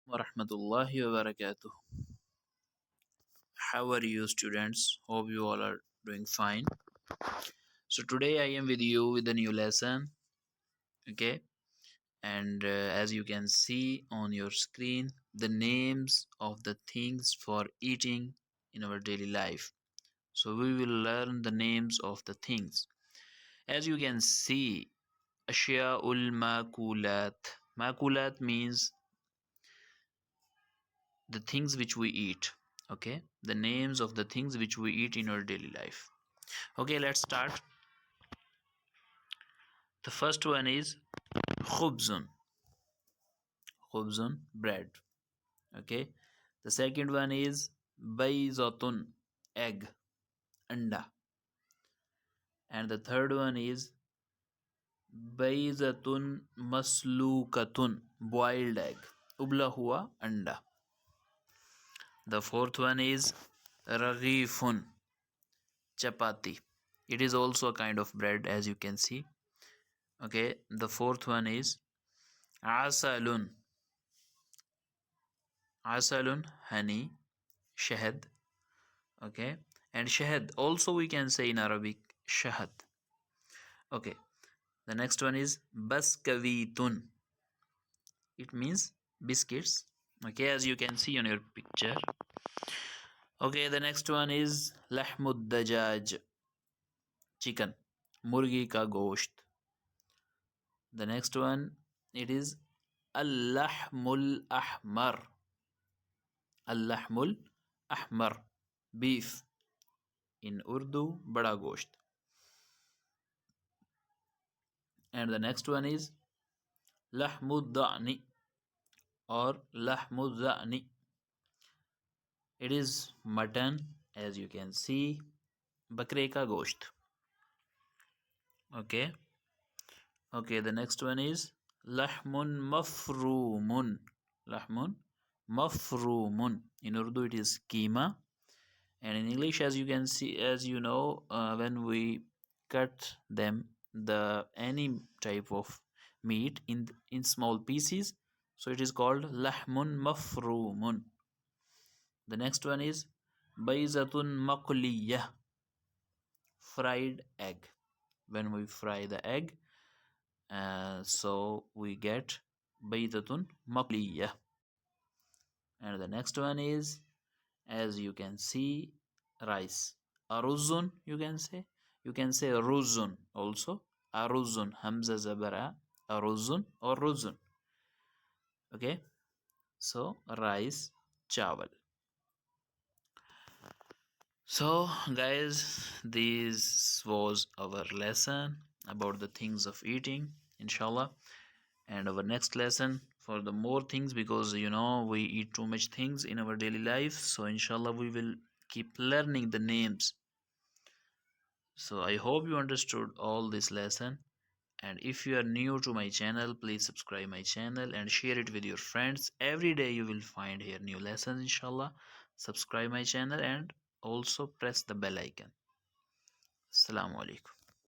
Warahmatullahi wabarakatuh. How are you, students? Hope you all are doing fine. So today I am with you with a new lesson. Okay, and as you can see on your screen, the names of the things for eating in our daily life. So we will learn the names of the things. As you can see, Ashya'ul Makulat. Makulat means the things which we eat. Okay, the names of the things which we eat in our daily life. Okay, let's start. The first one is khubzun. Khubzun, bread. Okay, the second one is bayzatun, egg, anda. And the third one is bayzatun maslukatun, boiled egg, ubla hua anda. The fourth one is raghifun, chapati. It is also a kind of bread, as you can see. Okay, the fourth one is asalun. Asalun, honey, shahad. Okay, and shahad also we can say in Arabic shahad. Okay, the next one is baskavitun. It means biscuits. Okay, as you can see on your picture. Okay, the next one is lahmud dajaj, chicken, murgi ka gosht. The next one, it is al-lahmul ahmar. Al-lahmul ahmar, beef. In Urdu, bada gosht. And the next one is lahmud da'ni or lahmud da'ni. It is mutton, as you can see, bakre ka gosht. Okay. Okay, the next one is lahmun mafrumun. Lahmun mafrumun. In Urdu, it is keema. And in English, as you can see, as you know, when we cut them, the any type of meat in small pieces, so it is called lahmun mafrumun. The next one is bayzatun maqliyah, fried egg. When we fry the egg, so we get bayzatun maqliyah. And the next one is, as you can see, rice. Aruzun, you can say ruzun also. Aruzun, hamza zabara, aruzun or ruzun. Okay, so rice, chawal. So guys, this was our lesson about the things of eating, inshallah. And our next lesson for the more things, because we eat too much things in our daily life, so inshallah we will keep learning the names. So I hope you understood all this lesson, and if you are new to my channel, please subscribe my channel and share it with your friends. Every day you will find here new lessons, inshallah. Subscribe my channel and also press the bell icon. Assalamu alaikum.